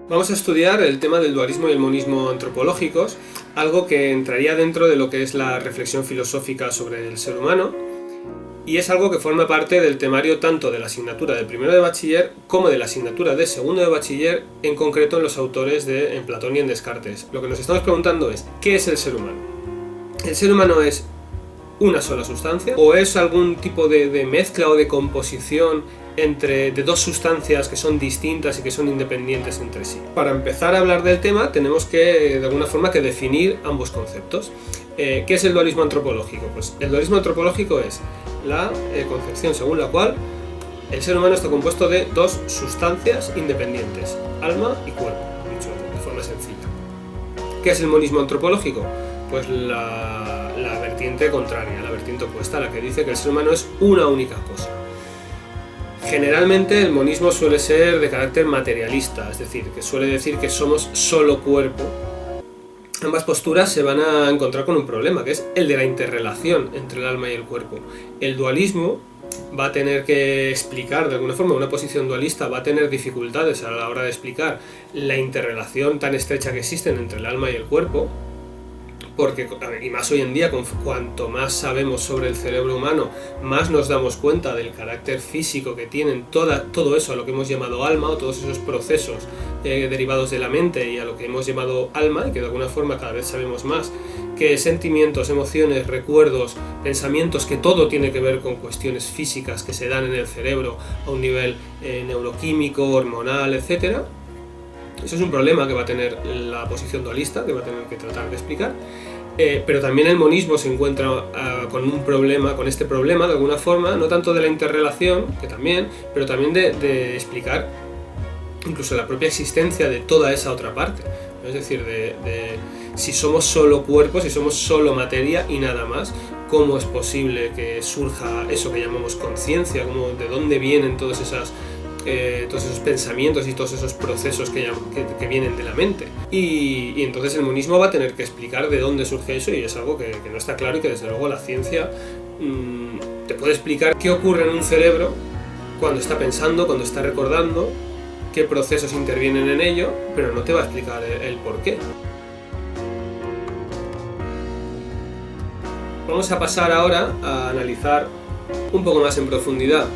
Vamos a estudiar el tema del dualismo y el monismo antropológicos, algo que entraría dentro de lo que es la reflexión filosófica sobre el ser humano, y es algo que forma parte del temario tanto de la asignatura de primero de bachiller como de la asignatura de segundo de bachiller, en concreto en los autores en Platón y en Descartes. Lo que nos estamos preguntando es, ¿qué es el ser humano? ¿El ser humano es una sola sustancia? ¿O es algún tipo de mezcla o de composición de dos sustancias que son distintas y que son independientes entre sí? Para empezar a hablar del tema tenemos que, de alguna forma, que definir ambos conceptos. ¿Qué es el dualismo antropológico? Pues el dualismo antropológico es la concepción según la cual el ser humano está compuesto de dos sustancias independientes, alma y cuerpo, dicho de forma sencilla. ¿Qué es el monismo antropológico? Pues la vertiente contraria, la vertiente opuesta, la que dice que el ser humano es una única cosa. Generalmente el monismo suele ser de carácter materialista, es decir, que suele decir que somos solo cuerpo. Ambas posturas se van a encontrar con un problema, que es el de la interrelación entre el alma y el cuerpo. El dualismo va a tener que explicar, de alguna forma, una posición dualista va a tener dificultades a la hora de explicar la interrelación tan estrecha que existen entre el alma y el cuerpo, porque, y más hoy en día, cuanto más sabemos sobre el cerebro humano, más nos damos cuenta del carácter físico que tienen todo eso a lo que hemos llamado alma, o todos esos procesos derivados de la mente y a lo que hemos llamado alma, y que de alguna forma cada vez sabemos más que sentimientos, emociones, recuerdos, pensamientos, que todo tiene que ver con cuestiones físicas que se dan en el cerebro a un nivel neuroquímico, hormonal, etc. Eso es un problema que va a tener la posición dualista, que va a tener que tratar de explicar. Pero también el monismo se encuentra con este problema de alguna forma, no tanto de la interrelación, que también, pero también de explicar incluso la propia existencia de toda esa otra parte. Es decir, de si somos solo cuerpo, si somos solo materia y nada más, ¿cómo es posible que surja eso que llamamos conciencia? ¿De dónde vienen todos esos pensamientos y todos esos procesos que vienen de la mente? Y entonces el monismo va a tener que explicar de dónde surge eso, y es algo que no está claro, y que desde luego la ciencia te puede explicar qué ocurre en un cerebro cuando está pensando, cuando está recordando, qué procesos intervienen en ello, pero no te va a explicar el por qué. Vamos a pasar ahora a analizar un poco más en profundidad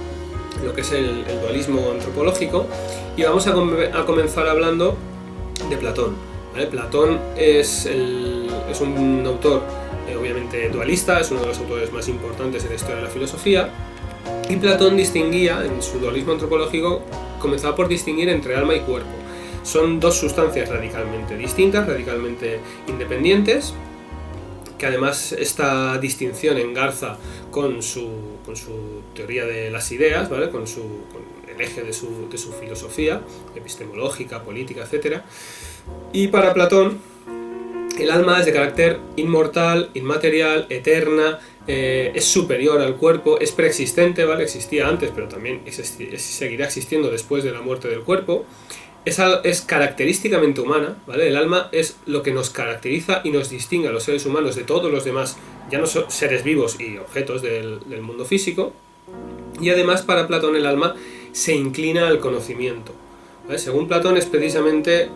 lo que es el dualismo antropológico, y vamos a comenzar hablando de Platón, ¿vale? Platón es un autor obviamente dualista, es uno de los autores más importantes en la historia de la filosofía, y Platón distinguía, en su dualismo antropológico, comenzaba por distinguir entre alma y cuerpo. Son dos sustancias radicalmente distintas, radicalmente independientes, que además esta distinción engarza con su teoría de las ideas, ¿vale? con el eje de su filosofía epistemológica, política, etc. Y para Platón el alma es de carácter inmortal, inmaterial, eterna, es superior al cuerpo, es preexistente, ¿vale? Existía antes, pero también seguirá existiendo después de la muerte del cuerpo. Es característicamente humana, ¿vale? El alma es lo que nos caracteriza y nos distingue a los seres humanos de todos los demás, ya no son seres vivos y objetos del mundo físico. Y además, para Platón, el alma se inclina al conocimiento, ¿vale? Según Platón, es precisamente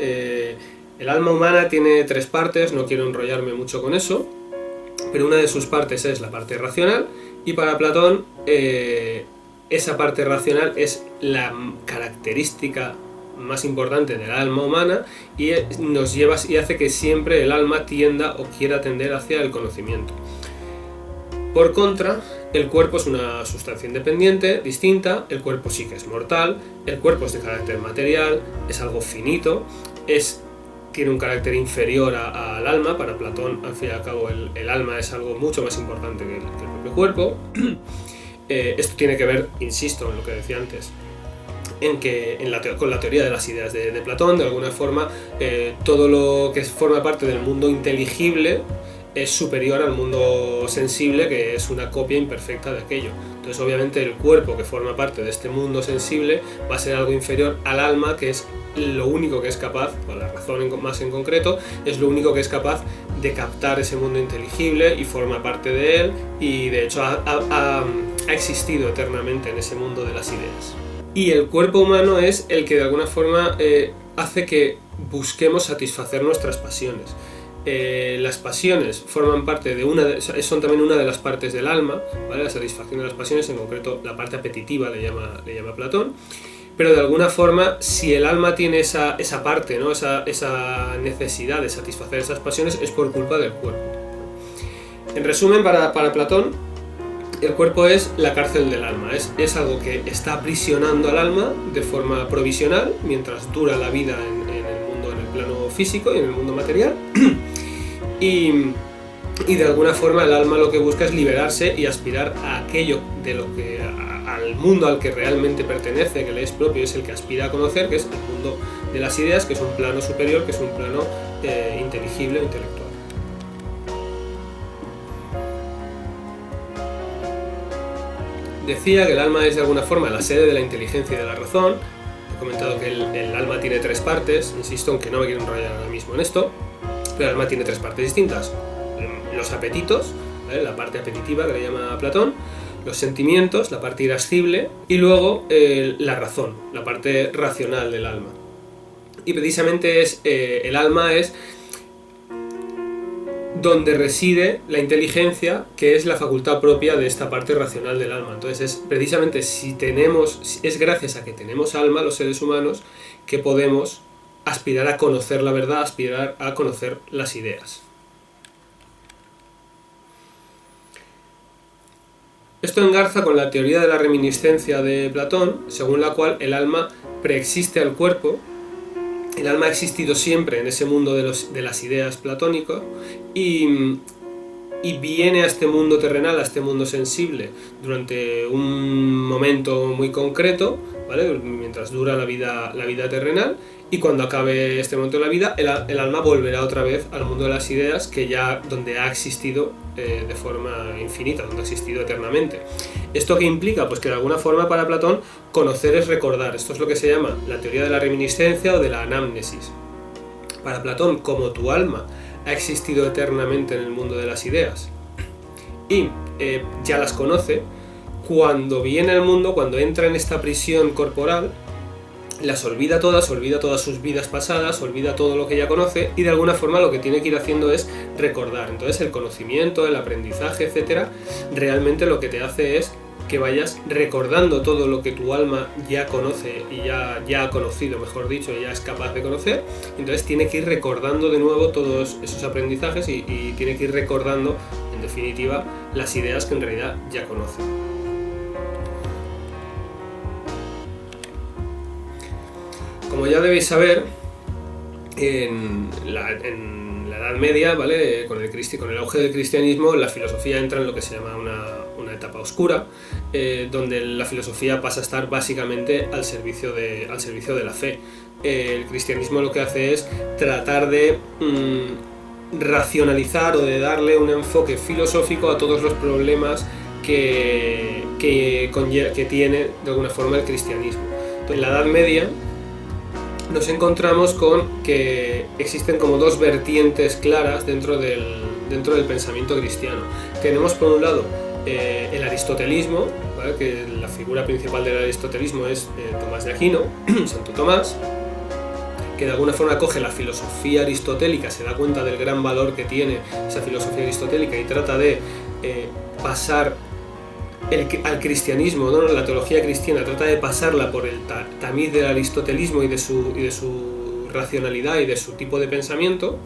el alma humana tiene tres partes, no quiero enrollarme mucho con eso, pero una de sus partes es la parte racional, y para Platón esa parte racional es la característica más importante del alma humana, y nos lleva y hace que siempre el alma tienda o quiera tender hacia el conocimiento. Por contra, el cuerpo es una sustancia independiente, distinta. El cuerpo sí que es mortal, el cuerpo es de carácter material, es algo finito, tiene un carácter inferior al alma. Para Platón, al fin y al cabo, el alma es algo mucho más importante que el propio cuerpo. Esto tiene que ver, insisto, en lo que decía antes, con la teoría de las ideas de Platón. De alguna forma, todo lo que forma parte del mundo inteligible es superior al mundo sensible, que es una copia imperfecta de aquello. Entonces, obviamente, el cuerpo que forma parte de este mundo sensible va a ser algo inferior al alma, que es lo único que es capaz, o la razón más en concreto, es lo único que es capaz de captar ese mundo inteligible y forma parte de él, y de hecho ha existido eternamente en ese mundo de las ideas. Y el cuerpo humano es el que de alguna forma hace que busquemos satisfacer nuestras pasiones. Las pasiones forman parte de son también una de las partes del alma, ¿vale? La satisfacción de las pasiones, en concreto la parte apetitiva le llama Platón, pero de alguna forma, si el alma tiene esa parte, ¿no? esa necesidad de satisfacer esas pasiones, es por culpa del cuerpo. En resumen, para Platón, el cuerpo es la cárcel del alma, es algo que está aprisionando al alma de forma provisional mientras dura la vida en el mundo, en el plano físico y en el mundo material. Y de alguna forma el alma lo que busca es liberarse y aspirar a aquello de lo que al mundo al que realmente pertenece, que le es propio, es el que aspira a conocer, que es el mundo de las ideas, que es un plano superior, que es un plano inteligible o intelectual. Decía que el alma es de alguna forma la sede de la inteligencia y de la razón. He comentado que el alma tiene tres partes, insisto, aunque no me quiero enrollar ahora mismo en esto, pero el alma tiene tres partes distintas. Los apetitos, ¿vale? La parte apetitiva que le llama Platón, los sentimientos, la parte irascible, y luego la razón, la parte racional del alma. Y precisamente el alma es donde reside la inteligencia, que es la facultad propia de esta parte racional del alma. Entonces es precisamente es gracias a que tenemos alma los seres humanos que podemos aspirar a conocer la verdad, aspirar a conocer las ideas. Esto engarza con la teoría de la reminiscencia de Platón, según la cual el alma preexiste al cuerpo. El alma ha existido siempre en ese mundo de las ideas platónico y viene a este mundo terrenal, a este mundo sensible, durante un momento muy concreto, ¿vale? Mientras dura la vida terrenal, y cuando acabe este momento de la vida, el alma volverá otra vez al mundo de las ideas, donde ha existido de forma infinita, donde ha existido eternamente. ¿Esto qué implica? Pues que de alguna forma para Platón conocer es recordar. Esto es lo que se llama la teoría de la reminiscencia o de la anamnesis. Para Platón, como tu alma ha existido eternamente en el mundo de las ideas y ya las conoce, cuando viene al mundo, cuando entra en esta prisión corporal, las olvida todas sus vidas pasadas, olvida todo lo que ya conoce, y de alguna forma lo que tiene que ir haciendo es recordar. Entonces el conocimiento, el aprendizaje, etcétera, realmente lo que te hace es que vayas recordando todo lo que tu alma ya conoce y ya ha conocido, mejor dicho, y ya es capaz de conocer. Entonces tiene que ir recordando de nuevo todos esos aprendizajes y tiene que ir recordando, en definitiva, las ideas que en realidad ya conoce. Como ya debéis saber, en la Edad Media, ¿vale? Con el auge del cristianismo, la filosofía entra en lo que se llama una etapa oscura, donde la filosofía pasa a estar básicamente al servicio de la fe. El cristianismo lo que hace es tratar de racionalizar o de darle un enfoque filosófico a todos los problemas que tiene de alguna forma el cristianismo. En la Edad Media nos encontramos con que existen como dos vertientes claras dentro del pensamiento cristiano. Tenemos por un lado el aristotelismo, ¿vale? Que la figura principal del aristotelismo es Tomás de Aquino, Santo Tomás, que de alguna forma coge la filosofía aristotélica, se da cuenta del gran valor que tiene esa filosofía aristotélica y trata de pasar al cristianismo, ¿no? La teología cristiana trata de pasarla por el tamiz del aristotelismo y de su racionalidad y de su tipo de pensamiento.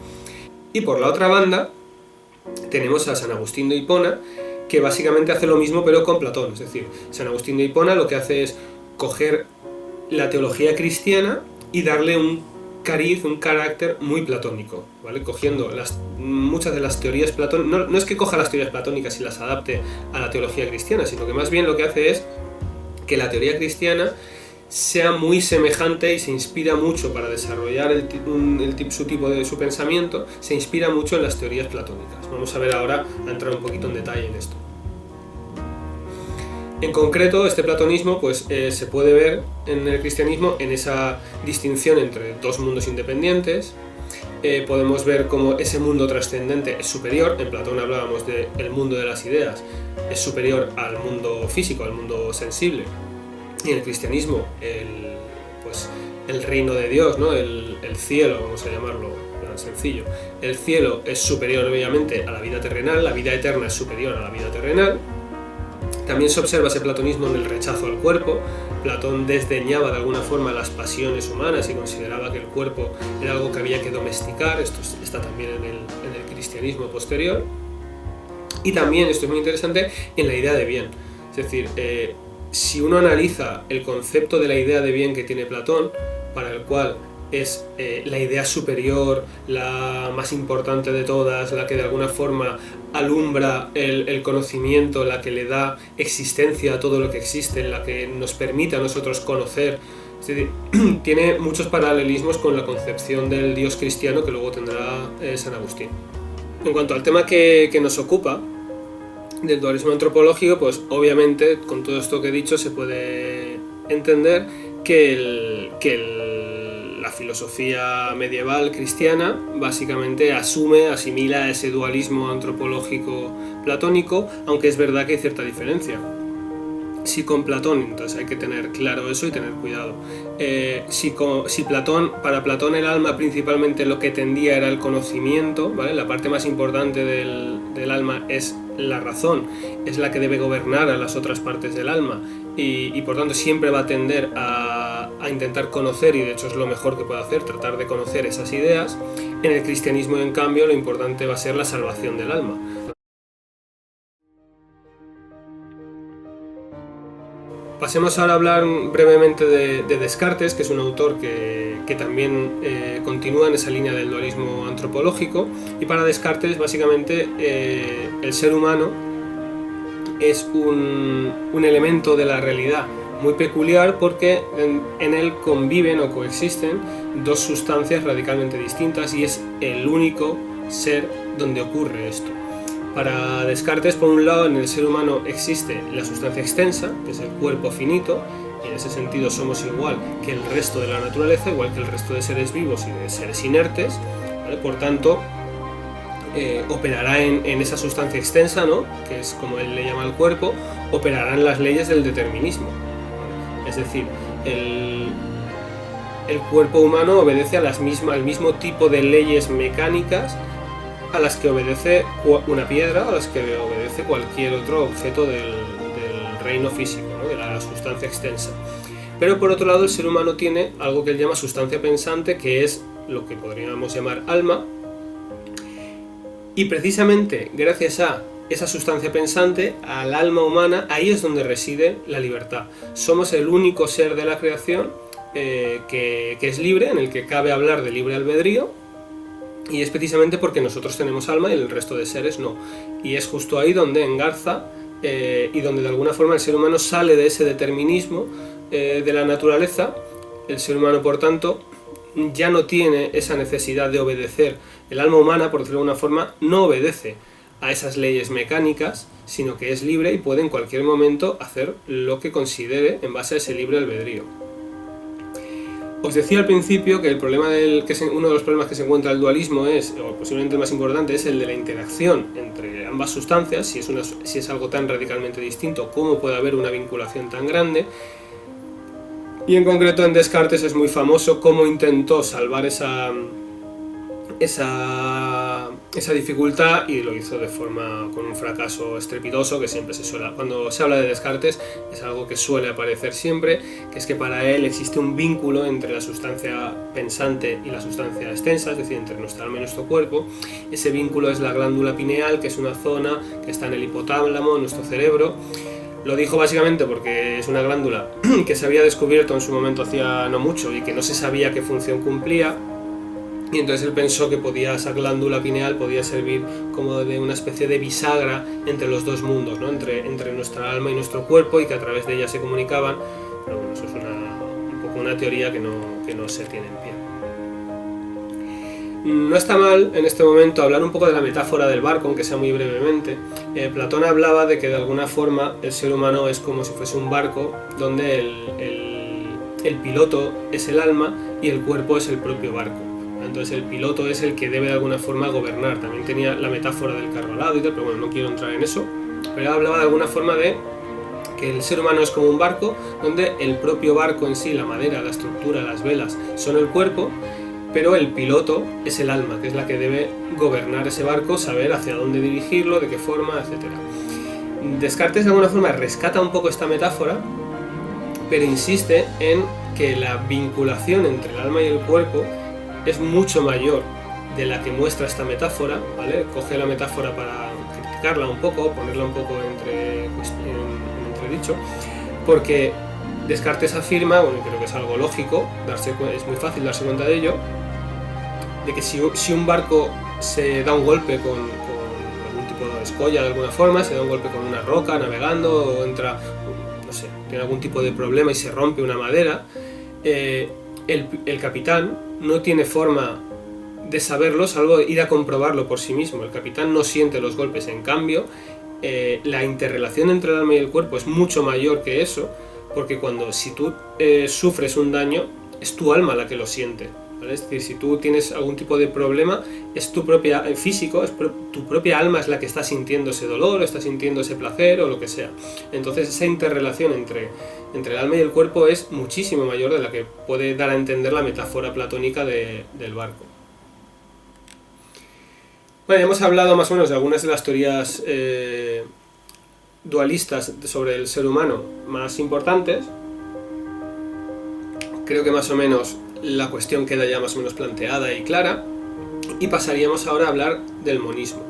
Y por la otra banda tenemos a San Agustín de Hipona, que básicamente hace lo mismo pero con Platón. Es decir, San Agustín de Hipona lo que hace es coger la teología cristiana y darle un cariz, un carácter muy platónico, ¿vale? Cogiendo muchas de las teorías platónicas, no es que coja las teorías platónicas y las adapte a la teología cristiana, sino que más bien lo que hace es que la teoría cristiana sea muy semejante y se inspira mucho para desarrollar su pensamiento, se inspira mucho en las teorías platónicas. Vamos a ver ahora, a entrar un poquito en detalle en esto. En concreto, este platonismo pues, se puede ver en el cristianismo en esa distinción entre dos mundos independientes. Podemos ver cómo ese mundo trascendente es superior. En Platón hablábamos del mundo de las ideas, es superior al mundo físico, al mundo sensible. Y en el cristianismo el reino de Dios, ¿no? El cielo, vamos a llamarlo tan sencillo. El cielo es superior obviamente a la vida terrenal, la vida eterna es superior a la vida terrenal. También se observa ese platonismo en el rechazo al cuerpo. Platón desdeñaba de alguna forma las pasiones humanas y consideraba que el cuerpo era algo que había que domesticar. Esto está también en el cristianismo posterior. Y también, esto es muy interesante, en la idea de bien. Es decir, si uno analiza el concepto de la idea de bien que tiene Platón, para el cual es la idea superior, la más importante de todas, la que de alguna forma alumbra el conocimiento, la que le da existencia a todo lo que existe, la que nos permite a nosotros conocer. Es decir, tiene muchos paralelismos con la concepción del Dios cristiano que luego tendrá San Agustín. En cuanto al tema que nos ocupa, del dualismo antropológico, pues obviamente con todo esto que he dicho se puede entender que la filosofía medieval cristiana básicamente asimila ese dualismo antropológico platónico, aunque es verdad que hay cierta diferencia. Si con Platón, entonces hay que tener claro eso y tener cuidado. Para Platón el alma principalmente lo que tendía era el conocimiento, ¿vale? La parte más importante del alma es la razón, es la que debe gobernar a las otras partes del alma y por tanto siempre va a tender a intentar conocer, y de hecho es lo mejor que puede hacer, tratar de conocer esas ideas. En el cristianismo, en cambio, lo importante va a ser la salvación del alma. Pasemos ahora a hablar brevemente de Descartes, que es un autor que también continúa en esa línea del dualismo antropológico. Y para Descartes, básicamente, el ser humano es un elemento de la realidad muy peculiar porque en él conviven o coexisten dos sustancias radicalmente distintas y es el único ser donde ocurre esto. Para Descartes, por un lado, en el ser humano existe la sustancia extensa, que es el cuerpo finito, y en ese sentido somos igual que el resto de la naturaleza, igual que el resto de seres vivos y de seres inertes, ¿vale? Por tanto, operará en esa sustancia extensa, ¿no? Que es como él le llama al cuerpo, operarán las leyes del determinismo. Es decir, el cuerpo humano obedece al mismo tipo de leyes mecánicas a las que obedece una piedra, a las que obedece cualquier otro objeto del reino físico, ¿no? De la sustancia extensa. Pero por otro lado, el ser humano tiene algo que él llama sustancia pensante, que es lo que podríamos llamar alma, y precisamente gracias a esa sustancia pensante, al alma humana, ahí es donde reside la libertad. Somos el único ser de la creación que es libre, en el que cabe hablar de libre albedrío, y es precisamente porque nosotros tenemos alma y el resto de seres no. Y es justo ahí donde engarza y donde de alguna forma el ser humano sale de ese determinismo de la naturaleza. El ser humano, por tanto, ya no tiene esa necesidad de obedecer. El alma humana, por decirlo de alguna forma, no obedece a esas leyes mecánicas, sino que es libre y puede en cualquier momento hacer lo que considere en base a ese libre albedrío. Os decía al principio que uno de los problemas que se encuentra el dualismo es, o posiblemente el más importante, es el de la interacción entre ambas sustancias. Si es algo tan radicalmente distinto, ¿cómo puede haber una vinculación tan grande? Y en concreto en Descartes es muy famoso cómo intentó salvar esa dificultad y lo hizo con un fracaso estrepitoso que siempre cuando se habla de Descartes es algo que suele aparecer siempre, que es que para él existe un vínculo entre la sustancia pensante y la sustancia extensa, es decir, entre nuestra alma y nuestro cuerpo. Ese vínculo es la glándula pineal, que es una zona que está en el hipotálamo, en nuestro cerebro. Lo dijo básicamente porque es una glándula que se había descubierto en su momento hacía no mucho y que no se sabía qué función cumplía. Y entonces él pensó que esa glándula pineal podía servir como de una especie de bisagra entre los dos mundos, ¿no? entre nuestra alma y nuestro cuerpo, y que a través de ella se comunicaban. Pero bueno, eso es un poco una teoría que no se tiene en pie. No está mal en este momento hablar un poco de la metáfora del barco, aunque sea muy brevemente. Platón hablaba de que de alguna forma el ser humano es como si fuese un barco donde el piloto es el alma y el cuerpo es el propio barco. Entonces el piloto es el que debe de alguna forma gobernar. También tenía la metáfora del carro alado y tal, pero bueno, no quiero entrar en eso. Pero hablaba de alguna forma de que el ser humano es como un barco, donde el propio barco en sí, la madera, la estructura, las velas, son el cuerpo, pero el piloto es el alma, que es la que debe gobernar ese barco, saber hacia dónde dirigirlo, de qué forma, etc. Descartes de alguna forma rescata un poco esta metáfora, pero insiste en que la vinculación entre el alma y el cuerpo es mucho mayor de la que muestra esta metáfora, ¿vale? Coge la metáfora para criticarla un poco, ponerla un poco en entredicho, porque Descartes afirma, bueno, creo que es algo lógico, es muy fácil darse cuenta de ello, de que si un barco se da un golpe con algún tipo de escolla de alguna forma, se da un golpe con una roca navegando, o entra, no sé, tiene algún tipo de problema y se rompe una madera, el capitán no tiene forma de saberlo, salvo ir a comprobarlo por sí mismo. El capitán no siente los golpes, en cambio, la interrelación entre el alma y el cuerpo es mucho mayor que eso, porque si tú sufres un daño, es tu alma la que lo siente, ¿vale? Es decir, si tú tienes algún tipo de problema, es tu propia físico, tu propia alma es la que está sintiendo ese dolor, está sintiendo ese placer o lo que sea. Entonces esa interrelación entre el alma y el cuerpo es muchísimo mayor de la que puede dar a entender la metáfora platónica del barco. Bueno, hemos hablado más o menos de algunas de las teorías dualistas sobre el ser humano más importantes. Creo que más o menos la cuestión queda ya más o menos planteada y clara, y pasaríamos ahora a hablar del monismo.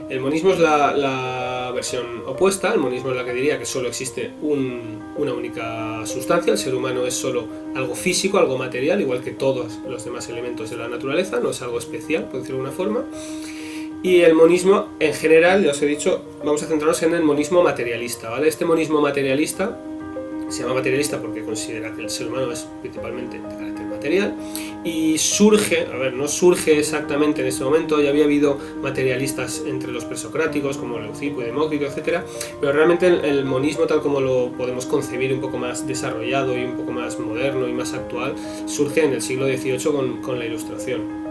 El monismo es la versión opuesta. El monismo es la que diría que solo existe una única sustancia, el ser humano es solo algo físico, algo material, igual que todos los demás elementos de la naturaleza, no es algo especial, por decirlo de alguna forma. Y el monismo, en general, ya os he dicho, vamos a centrarnos en el monismo materialista, ¿vale? Este monismo materialista se llama materialista porque considera que el ser humano es principalmente de carácter material, y no surge exactamente en ese momento, ya había habido materialistas entre los presocráticos como Leucipo y Demócrito, etc., pero realmente el monismo, tal como lo podemos concebir un poco más desarrollado y un poco más moderno y más actual, surge en el siglo XVIII con la Ilustración.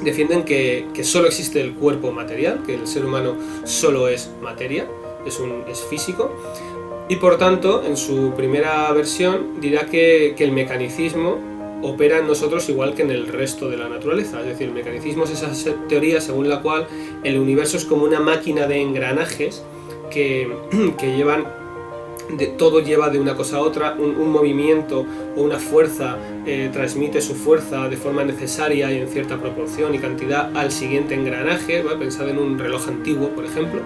Defienden que solo existe el cuerpo material, que el ser humano solo es materia, es físico, y por tanto, en su primera versión, dirá que el mecanicismo opera en nosotros igual que en el resto de la naturaleza. Es decir, el mecanicismo es esa teoría según la cual el universo es como una máquina de engranajes que todo lleva de una cosa a otra, un movimiento o una fuerza transmite su fuerza de forma necesaria y en cierta proporción y cantidad al siguiente engranaje, ¿vale? Pensad en un reloj antiguo, por ejemplo,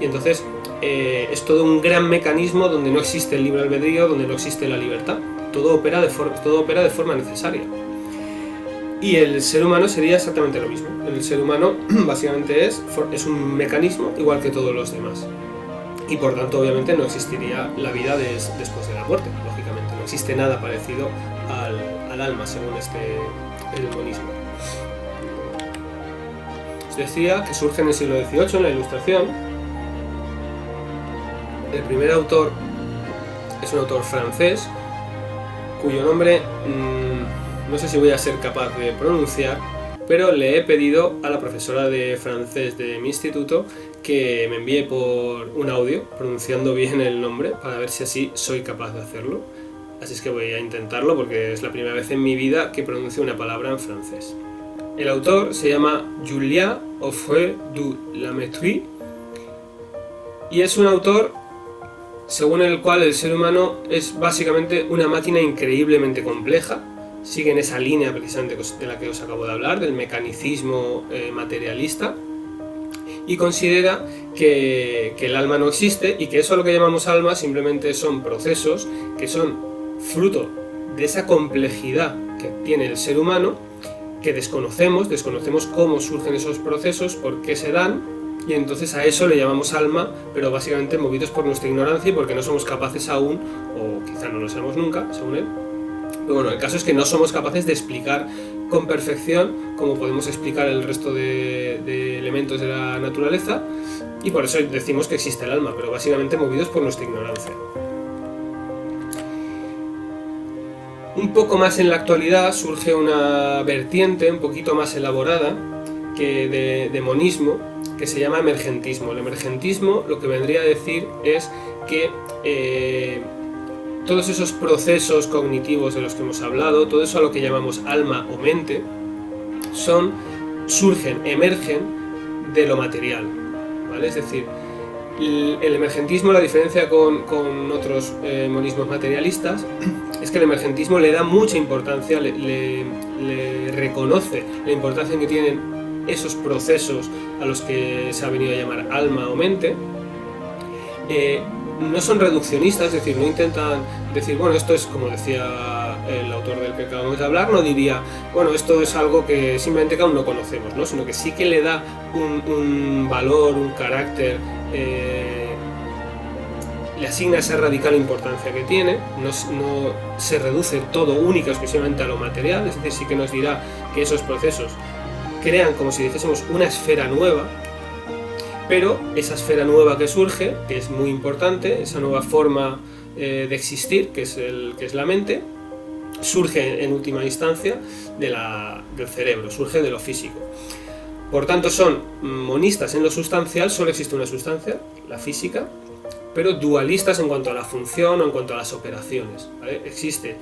y entonces es todo un gran mecanismo donde no existe el libre albedrío, donde no existe la libertad, todo opera de forma necesaria. Y el ser humano sería exactamente lo mismo. El ser humano básicamente es un mecanismo igual que todos los demás. Y por tanto, obviamente, no existiría la vida después de la muerte, lógicamente. No existe nada parecido al alma, según el monismo. Os decía que surge en el siglo XVIII, en la Ilustración. El primer autor es un autor francés, cuyo nombre no sé si voy a ser capaz de pronunciar, pero le he pedido a la profesora de francés de mi instituto que me envíe por un audio pronunciando bien el nombre para ver si así soy capaz de hacerlo. Así es que voy a intentarlo porque es la primera vez en mi vida que pronuncio una palabra en francés. El autor se llama Julien Offray du Lamettrie y es un autor según el cual el ser humano es básicamente una máquina increíblemente compleja. Sigue en esa línea precisamente de la que os acabo de hablar, del mecanicismo materialista, y considera que el alma no existe y que eso, lo que llamamos alma, simplemente son procesos que son fruto de esa complejidad que tiene el ser humano, que desconocemos cómo surgen esos procesos, por qué se dan, y entonces a eso le llamamos alma, pero básicamente movidos por nuestra ignorancia y porque no somos capaces aún, o quizá no lo seamos nunca, según él. Pero bueno, el caso es que no somos capaces de explicar con perfección cómo podemos explicar el resto de elementos de la naturaleza, y por eso decimos que existe el alma, pero básicamente movidos por nuestra ignorancia. Un poco más en la actualidad surge una vertiente un poquito más elaborada de monismo, que se llama emergentismo. El emergentismo lo que vendría a decir es que todos esos procesos cognitivos de los que hemos hablado, todo eso a lo que llamamos alma o mente, surgen, emergen de lo material, ¿vale? Es decir, el emergentismo, la diferencia con otros monismos materialistas, es que el emergentismo le da mucha importancia, le reconoce la importancia que tienen esos procesos a los que se ha venido a llamar alma o mente. No son reduccionistas, es decir, no intentan decir, bueno, esto es, como decía el autor del que acabamos de hablar, no diría, bueno, esto es algo que simplemente que aún no conocemos, ¿no? Sino que sí que le da un valor, un carácter, le asigna esa radical importancia que tiene, no se reduce todo única exclusivamente a lo material, es decir, sí que nos dirá que esos procesos crean, como si dijésemos, una esfera nueva, pero esa esfera nueva que surge, que es muy importante, esa nueva forma de existir, que es la mente, surge en última instancia del cerebro, surge de lo físico. Por tanto, son monistas en lo sustancial, solo existe una sustancia, la física, pero dualistas en cuanto a la función o en cuanto a las operaciones, ¿vale? Existe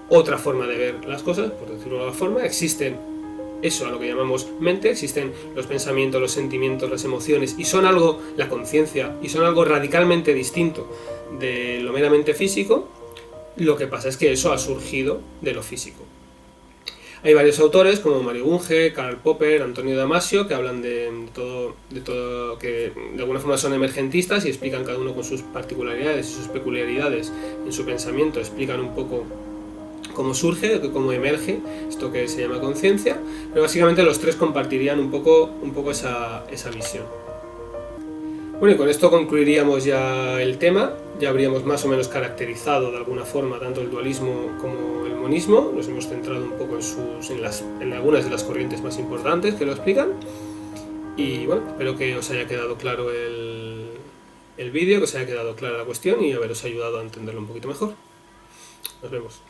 otra forma de ver las cosas, por decirlo de alguna forma, existen eso a lo que llamamos mente, existen los pensamientos, los sentimientos, las emociones, y son algo, la conciencia, y son algo radicalmente distinto de lo meramente físico. Lo que pasa es que eso ha surgido de lo físico. Hay varios autores como Mario Bunge, Karl Popper, Antonio Damasio, que hablan de todo, que de alguna forma son emergentistas y explican cada uno con sus particularidades y sus peculiaridades en su pensamiento, explican un poco cómo surge, cómo emerge esto que se llama conciencia, pero básicamente los tres compartirían un poco esa visión. Bueno, y con esto concluiríamos ya el tema, ya habríamos más o menos caracterizado de alguna forma tanto el dualismo como el monismo, nos hemos centrado un poco en algunas de las corrientes más importantes que lo explican, y bueno, espero que os haya quedado claro el vídeo, que os haya quedado clara la cuestión y haberos ayudado a entenderlo un poquito mejor. Nos vemos.